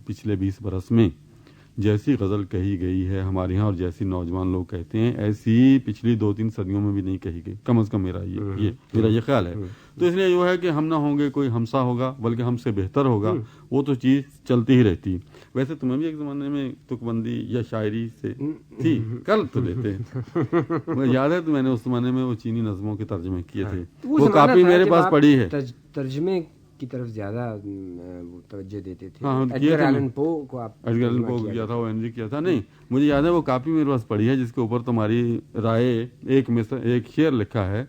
پچھلے 20 برس میں جیسی غزل کہی گئی ہے ہمارے یہاں اور جیسی نوجوان لوگ کہتے ہیں ایسی پچھلی 2-3 صدیوں میں بھی نہیں کہی گئی، کم از کم میرا یہ خیال ہے. تو اس لیے یہ ہے کہ ہم نہ ہوں گے کوئی ہمسا ہوگا بلکہ ہم سے بہتر ہوگا، وہ تو چیز چلتی ہی رہتی. ویسے تمہیں بھی ایک زمانے میں تک بندی یا شاعری سے تھی، کل تو لیتے مجھے یاد ہے تو میں نے اس زمانے میں وہ چینی نظموں کے ترجمے کیے تھے، وہ کاپی میرے پاس پڑی ہے. ترجمے کی طرف زیادہ توجہ دیتے تھے. ایڈگر ایلن پو کو کیا تھا، وہ ہنری کیا تھا. نہیں مجھے یاد ہے وہ کاپی میرے پاس پڑی ہے جس کے اوپر تمہاری رائے ایک شعر لکھا ہے،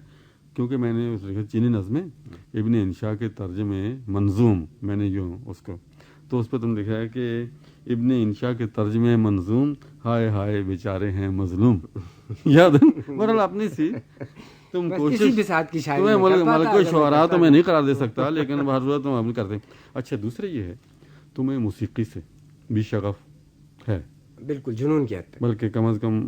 کیونکہ میں نے اس لکھا چینی نظمیں ابن انشا کے ترجمے منظوم، میں نے یوں اس کو تو اس پہ تم لکھا ہے کہ ابن انشا کے ترجمے منظوم ہائے ہائے بیچارے ہیں مظلوم. یاد ہے بہرحال اپنی سی تم کوشش تمہیں ملک شعراء تو میں نہیں قرار دے سکتا لیکن بہر صورت تم عمل کرتے. اچھا دوسرے یہ ہے تمہیں موسیقی سے بھی شغف ہے، بالکل جنون کیا ہے، بلکہ کم از کم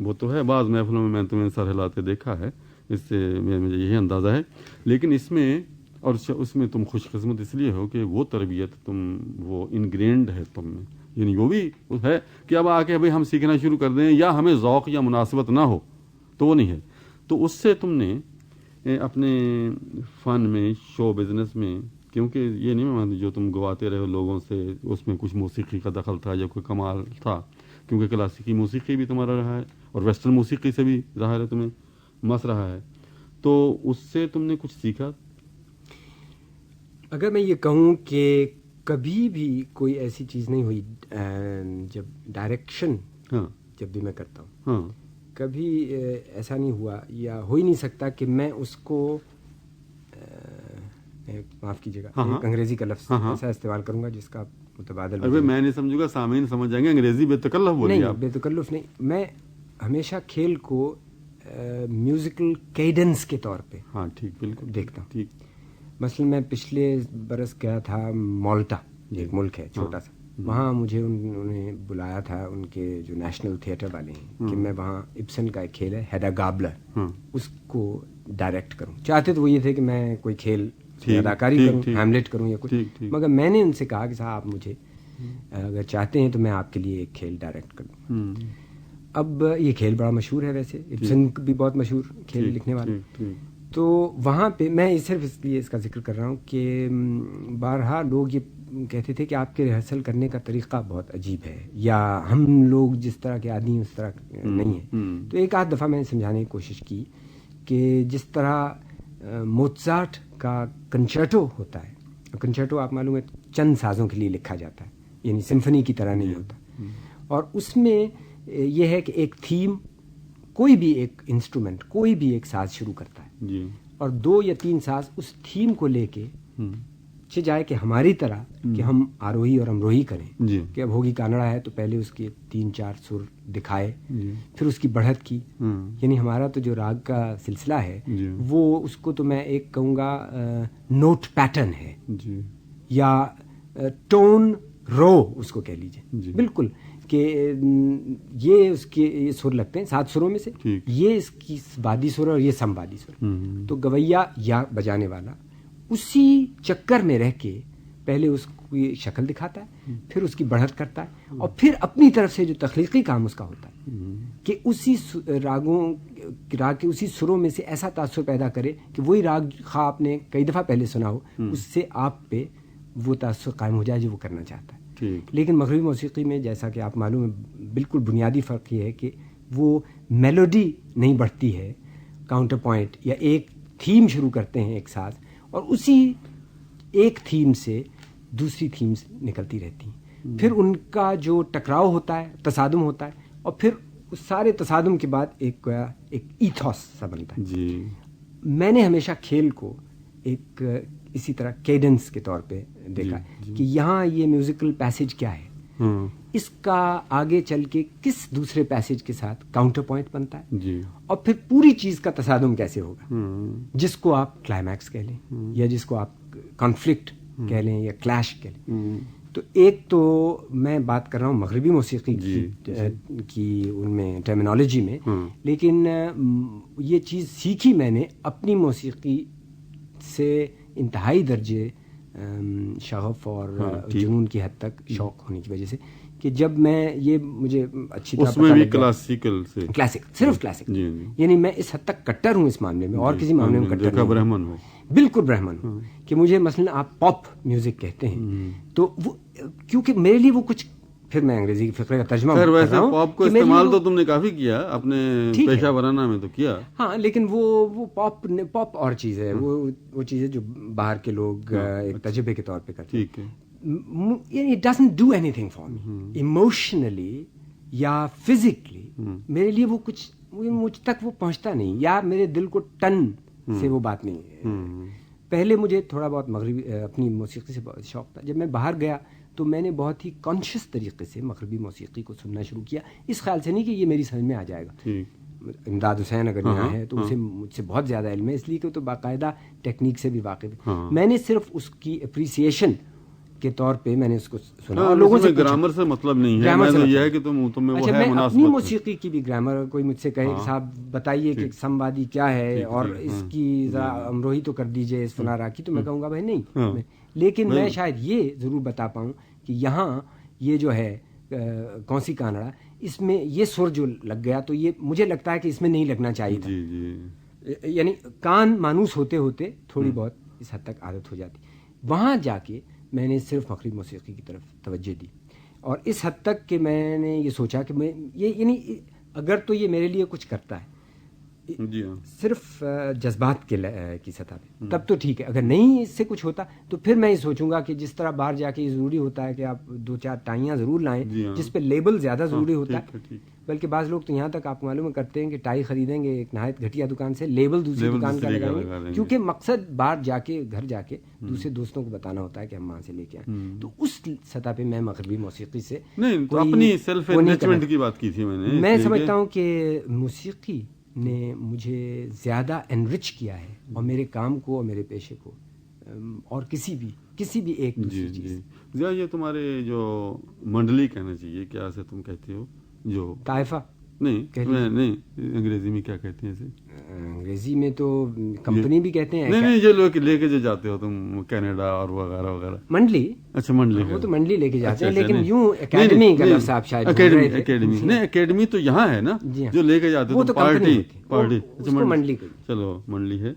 وہ تو ہے، بعض محفلوں میں میں تمہیں سر ہلاتے دیکھا ہے، اس سے مجھے یہی اندازہ ہے. لیکن اس میں اور اس میں تم خوش قسمت اس لیے ہو کہ وہ تربیت وہ انگرینڈ ہے تم میں، یعنی وہ بھی ہے کہ اب آ کے ابھی ہم سیکھنا شروع کر دیں یا ہمیں ذوق یا مناسبت نہ ہو تو وہ نہیں ہے. تو اس سے تم نے اپنے فن میں شو بزنس میں، کیونکہ یہ نہیں مانتی جو تم گواتے رہے لوگوں سے اس میں کچھ موسیقی کا دخل تھا یا کوئی کمال تھا، کیونکہ کلاسیکی موسیقی بھی تمہارا رہا ہے اور ویسٹرن موسیقی سے بھی ظاہر ہے تمہیں مس رہا ہے، تو اس سے تم نے کچھ سیکھا. اگر میں یہ کہوں کہ کبھی بھی کوئی ایسی چیز نہیں ہوئی جب ڈائریکشن جب بھی میں کرتا ہوں کبھی ایسا نہیں ہوا یا ہو ہی نہیں سکتا کہ میں اس کو معاف کیجیے گا ایک انگریزی کا لفظ ایسا استعمال کروں گا جس کا متبادل میں نہیں سمجھوں گا، سامعین سمجھ جائیں گے، انگریزی بے تکلف بولیے. نہیں بے تکلف نہیں، میں ہمیشہ کھیل کو میوزیکل کیڈنس کے طور پہ ٹھیک بالکل دیکھتا ہوں. مثلا میں پچھلے برس گیا تھا مالٹا، ایک ملک ہے چھوٹا سا، وہاں مجھے انہوں نے بلایا تھا ان کے جو نیشنل تھیٹر والے ہیں کہ میں وہاں ابسن کا ایک کھیل ہے ہیڈا گابلر، اس کو ڈائریکٹ کروں. چاہتے تو وہ یہ تھے کہ میں کوئی کھیل اداکاری کروں، ہیملیٹ کروں یا کچھ، مگر میں نے ان سے کہا کہ صاحب آپ مجھے اگر چاہتے ہیں تو میں آپ کے لیے ایک کھیل ڈائریکٹ کر دوں. اب یہ کھیل بڑا مشہور ہے، ویسے ابسن بھی بہت مشہور کھیل لکھنے والا. تو وہاں پہ میں صرف اس لیے اس کا ذکر کر رہا ہوں کہ بارہا لوگ یہ کہتے تھے کہ آپ کے ریہرسل کرنے کا طریقہ بہت عجیب ہے یا ہم لوگ جس طرح کے آدمی اس طرح نہیں ہیں. تو ایک آدھ دفعہ میں نے سمجھانے کی کوشش کی کہ جس طرح موزارٹ کا کنچرٹو ہوتا ہے، کنچرٹو آپ معلوم ہے چند سازوں کے لیے لکھا جاتا ہے، یعنی سمفنی کی طرح نہیں ہوتا، اور اس میں یہ ہے کہ ایک تھیم، کوئی بھی ایک انسٹرومنٹ، کوئی بھی ایک ساز شروع کرتا ہے اور 2 یا 3 ساز اس تھیم کو لے کے جائے کہ ہماری طرح کہ ہم آروہی اور امروہی کریں کہ اب ہوگی کانڑا ہے تو پہلے اس کے 3-4 سر دکھائے، پھر اس کی بڑھت کی، یعنی ہمارا تو جو راگ کا سلسلہ ہے وہ اس کو تو میں ایک کہوں گا نوٹ پیٹرن ہے یا ٹون رو اس کو کہہ لیجیے، بالکل کہ یہ اس کے یہ سر لگتے ہیں 7 سروں میں سے، یہ اس کی بادی سر اور یہ سمبادی سر. تو گویا یا بجانے والا اسی چکر میں رہ کے پہلے اس کی شکل دکھاتا ہے، پھر اس کی بڑھت کرتا ہے اور پھر اپنی طرف سے جو تخلیقی کام اس کا ہوتا ہے کہ اسی راگ کے اسی سروں میں سے ایسا تاثر پیدا کرے کہ وہی راگ خواہ آپ نے کئی دفعہ پہلے سنا ہو اس سے آپ پہ وہ تاثر قائم ہو جائے جو وہ کرنا چاہتا ہے. لیکن مغربی موسیقی میں جیسا کہ آپ معلوم ہے بالکل بنیادی فرق یہ ہے کہ وہ میلوڈی نہیں بڑھتی ہے، کاؤنٹر پوائنٹ یا ایک تھیم شروع کرتے ہیں ایک ساز اور اسی ایک تھیم سے دوسری تھیمز نکلتی رہتی ہیں، پھر ان کا جو ٹکراؤ ہوتا ہے، تصادم ہوتا ہے اور پھر اس سارے تصادم کے بعد ایک ایتھوس سا بنتا ہے. میں نے ہمیشہ کھیل کو ایک اسی طرح کیڈنس کے طور پہ دیکھا کہ یہاں یہ میوزیکل پیسج کیا ہے، اس کا آگے چل کے کس دوسرے پیسج کے ساتھ کاؤنٹر پوائنٹ بنتا ہے اور پھر پوری چیز کا تصادم کیسے ہوگا، جس کو آپ کلائمیکس کہہ لیں یا جس کو آپ کانفلکٹ کہہ لیں یا کلیش کہہ لیں. تو ایک تو میں بات کر رہا ہوں مغربی موسیقی کی ان میں ٹرمینالوجی میں، لیکن یہ چیز سیکھی میں نے اپنی موسیقی سے انتہائی درجے شغف اور جنون کی حد تک شوق ہونے کی وجہ سے کہ جب میں یہ مجھے اچھی طرح اس میں بھی کلاسیکل سے صرف کلاسک، یعنی میں اس حد تک کٹر ہوں اس معاملے میں، اور کسی معاملے میں کٹر نہیں، برہمن ہو، بالکل برہمن ہوں کہ مجھے مثلا آپ پاپ میوزک کہتے ہیں تو وہ کیونکہ میرے لیے وہ کچھ، پھر میں انگریزی کے فقرے کا ترجمہ کر رہا ہوں، پاپ کو استعمال تو تم نے کافی کیا اپنے پیشہ ورانہ میں تو کیا، ہاں، لیکن وہ پاپ اور چیز ہے، وہ چیز ہے جو باہر کے لوگ ایک تجربے کے طور پہ کرتے ہیں، یعنی it doesn't do any thing for me emotionally یا فزیکلی، میرے لیے وہ کچھ مجھ تک وہ پہنچتا نہیں، یا میرے دل کو ٹن سے وہ بات نہیں ہے۔ پہلے مجھے تھوڑا بہت مغربی اپنی موسیقی سے شوق تھا، جب میں باہر گیا تو میں نے بہت ہی کانشیس طریقے سے مغربی موسیقی کو سننا شروع کیا، اس خیال سے نہیں کہ یہ میری سمجھ میں آ جائے گا۔ امداد حسین اگر یہاں ہے تو اسے مجھ سے بہت زیادہ علم ہے، اس لیے کہ تو باقاعدہ ٹیکنیک سے بھی واقف ہے، میں نے صرف اس کی اپریسیشن کے طور پہ میں نے اس کو سنا، اور لوگوں سے گرامر سے مطلب نہیں ہے، میں یہ ہے کہ تم میں وہ ہے مناسبت، اپنی موسیقی کی بھی گرامر، کوئی مجھ سے کہے کہ صاحب بتائیے کہ سموادی کیا ہے اور اس کی ذرا امروہی تو کر دیجئے اس فلاں راگ کی، تو میں کہوں گا بھائی نہیں، لیکن میں شاید یہ ضرور بتا پاؤں کہ یہاں یہ جو ہے کونسی کانڑا، اس میں یہ سر جو لگ گیا تو یہ مجھے لگتا ہے کہ اس میں نہیں لگنا چاہیے تھا، یعنی کان مانوس ہوتے ہوتے تھوڑی بہت اس حد تک عادت ہو جاتی۔ وہاں جا کے میں نے صرف مغربی موسیقی کی طرف توجہ دی، اور اس حد تک کہ میں نے یہ سوچا کہ میں یہ، یعنی اگر تو یہ میرے لیے کچھ کرتا ہے صرف جذبات کی سطح پہ تب تو ٹھیک ہے، اگر نہیں اس سے کچھ ہوتا تو پھر میں یہ سوچوں گا کہ جس طرح باہر جا کے یہ ضروری ہوتا ہے کہ آپ 2-4 ٹائیاں ضرور لائیں جس پہ لیبل زیادہ ضروری ہوتا ہے، بلکہ بعض لوگ تو یہاں تک آپ معلوم کرتے ہیں کہ ٹائی خریدیں گے ایک نہایت گھٹیا دکان سے، لیبل دوسری دکان کا لگائیں گے، کیونکہ مقصد باہر جا کے گھر جا کے دوسرے دوستوں کو بتانا ہوتا ہے کہ ہم وہاں سے لے کے آئیں۔ تو اس سطح پہ میں مغربی موسیقی سے اپنی سیلف انریچمنٹ کی بات کی تھی میں سمجھتا ہوں کہ موسیقی نے مجھے زیادہ انرچ کیا ہے، اور میرے کام کو اور میرے پیشے کو، اور کسی بھی ایک دوسری چیز۔ یہ تمہارے جو منڈلی کہنا چاہیے، کیا سے تم کہتے ہو، جو طائفہ نہیں انگریزی میں کیا کہتے ہیں اسے؟ انگریزی میں تو کمپنی بھی کہتے ہیں، نہیں جو لوگ لے کے جو جاتے ہو تم کینیڈا اور وغیرہ وغیرہ، منڈلی، اچھا منڈلی، وہ تو منڈلی لے کے جاتے ہیں، لیکن یوں اکیڈمی کا لفظ آپ شاید اکیڈمی نہیں، اکیڈمی تو یہاں ہے نا جو لے کے جاتے ہو، پارٹی، منڈلی چلو منڈلی ہے۔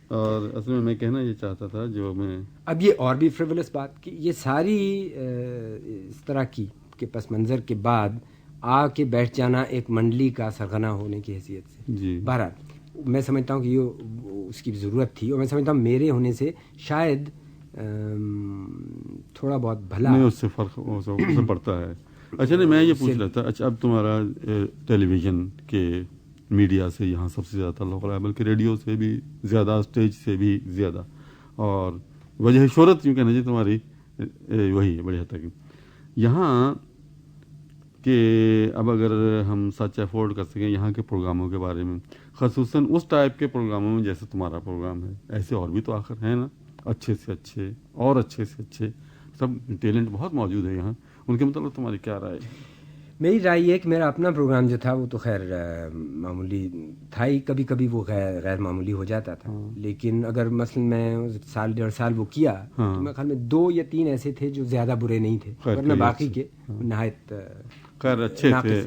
اور اصل میں کہنا یہ چاہتا تھا، جو میں اب یہ اور بھی فریولس بات کہ یہ ساری اس طرح کی کے پس منظر کے بعد آ کے بیٹھ جانا ایک منڈلی کا سرغنہ ہونے کی حیثیت سے، بہرحال میں سمجھتا ہوں کہ یہ اس کی ضرورت تھی، اور میں سمجھتا ہوں میرے ہونے سے شاید تھوڑا بہت بھلا نہیں اس سے فرق پڑتا ہے۔ اچھا نہیں، میں یہ پوچھ رہا تھا، اچھا اب تمہارا ٹیلی ویژن کے میڈیا سے یہاں سب سے زیادہ تعلق رہا ہے، بلکہ ریڈیو سے بھی زیادہ، اسٹیج سے بھی زیادہ، اور وجہ شہرت یوں کہنا چاہیے تمہاری وہی ہے بڑی حد تک یہاں، کہ اب اگر ہم سچ افورڈ کر سکیں یہاں کے پروگراموں کے بارے میں، خصوصاً اس ٹائپ کے پروگراموں میں جیسے تمہارا پروگرام ہے، ایسے اور بھی تو آخر ہیں نا، اچھے سے اچھے اور اچھے سے اچھے سب ٹیلنٹ بہت موجود ہے یہاں، ان کے مطلب تمہاری کیا رائے؟ میری رائے یہ ہے کہ میرا اپنا پروگرام جو تھا وہ تو خیر معمولی تھا ہی، کبھی کبھی وہ غیر معمولی ہو جاتا تھا، لیکن اگر مثلا میں سال 1.5 سال وہ کیا تو میرے خیال میں 2 یا 3 ایسے تھے جو زیادہ برے نہیں تھے، ورنہ باقی کے نہایت خیر اچھے تھے۔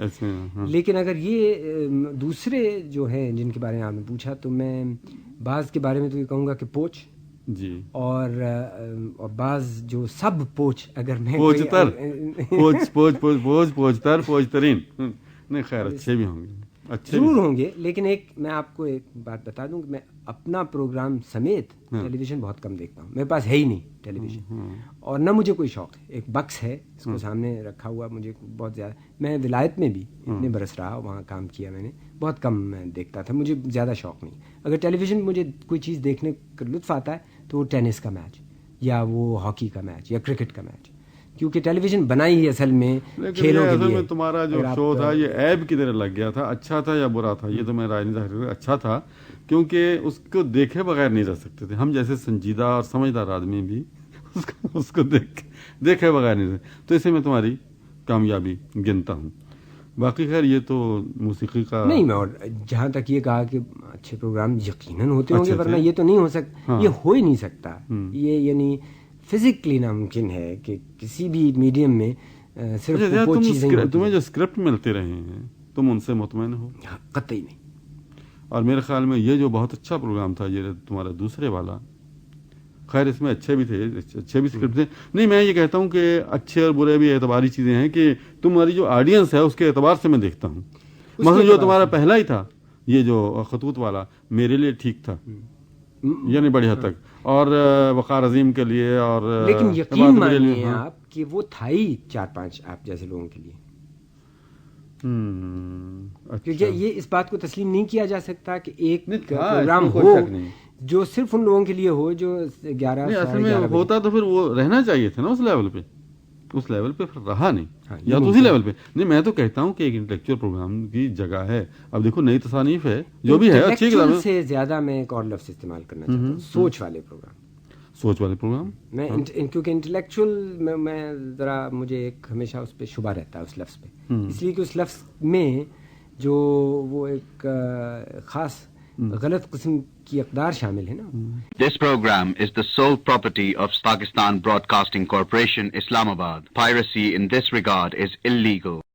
لیکن اگر یہ دوسرے جو ہیں جن کے بارے میں آپ نے پوچھا، تو میں بعض کے بارے میں تو یہ کہوں گا کہ پوچھ جی، اور بعض جو سب پوچھ، اگر میں پوچھ ترین نہیں، خیر اچھے بھی ہوں گے، اچھے ضرور ہوں گے، لیکن میں آپ کو ایک بات بتا دوں کہ میں اپنا پروگرام سمیت ٹیلی ویژن بہت کم دیکھتا ہوں، میرے پاس ہے ہی نہیں ٹیلی ویژن، اور نہ مجھے کوئی شوق ہے، ایک بکس ہے اس کو سامنے رکھا ہوا، مجھے بہت زیادہ، میں ولایت میں بھی اتنے برس رہا، وہاں کام کیا میں نے، بہت کم میں دیکھتا تھا، مجھے زیادہ شوق نہیں۔ اگر ٹیلی ویژن مجھے کوئی چیز دیکھنے کا لطف آتا ہے تو وہ ٹینس کا میچ، یا وہ ہاکی کا میچ، یا کرکٹ کا میچ، کیونکہ ٹیلی ویژن بنائی ہی اصل میں کھیلوں کے لیے۔ تمہارا جو شو تھا یہ عیب کی طرح لگ گیا تھا، اچھا تھا یا برا تھا یہ تو میں رائے نہیں ظاہر، اچھا تھا، کیونکہ اس کو دیکھے بغیر نہیں رہ سکتے تھے ہم جیسے سنجیدہ اور سمجھدار آدمی بھی اس کو دیکھے بغیر نہیں رہ، تو اسے میں تمہاری کامیابی گنتا ہوں۔ باقی خیر یہ تو موسیقی کا نہیں، میں اور جہاں تک یہ کہا کہ اچھے پروگرام یقیناً ہوتے ہوں گے، ورنہ یہ تو نہیں ہو سکتا، یہ ہو ہی نہیں سکتا، یہ یعنی فزیکلی ناممکن ہے کہ کسی بھی میڈیم میں صرف وہ چیزیں تمہیں جو اسکرپٹ ملتے رہے ہیں تم ان سے مطمئن ہو؟ قطعی نہیں. اور میرے خیال میں یہ جو بہت اچھا پروگرام تھا یہ تمہارا دوسرے والا، خیر اس میں اچھے بھی تھے، اچھے بھی اسکرپٹ تھے. نہیں میں یہ کہتا ہوں کہ اچھے اور برے بھی اعتباری چیزیں ہیں کہ تمہاری جو آڈینس ہے اس کے اعتبار سے میں دیکھتا ہوں. مثلا جو تمہارا پہلا ہی تھا یہ جو خطوط والا میرے لیے ٹھیک تھا یعنی بڑی حد تک، اور وقار عظیم کے لیے، اور لیکن یقین مانیے آپ کہ وہ تھا ہی 4-5 آپ جیسے لوگوں کے لیے. کیونکہ یہ اس بات کو تسلیم نہیں کیا جا سکتا کہ ایک پروگرام ہو جو صرف ان لوگوں کے لیے ہو جو 11 اصل میں ہوتا تو پھر وہ رہنا چاہیے تھا نا اس لیول پہ، اس لیول پہ پھر رہا نہیں، یا تو اسی لیول پہ نہیں. میں تو کہتا ہوں کہ ایک انٹلیکچوئل پروگرام کی جگہ ہے. اب دیکھو نئی تصانیف ہے جو بھی ہے اچھی کتاب سے زیادہ میں ایک اور لفظ استعمال کرنا چاہتا ہوں، سوچ والے پروگرام. سوچ والے پروگرام میں کیونکہ انٹلیکچوئل میں ذرا مجھے ایک ہمیشہ اس پہ شبہ رہتا ہے اس لفظ پہ، اس لیے کہ اس لفظ میں جو وہ ایک خاص غلط قسم کی اقدار شامل ہے نا. This program is the sole property of Pakistan Broadcasting Corporation, Islamabad. Piracy in this regard is illegal.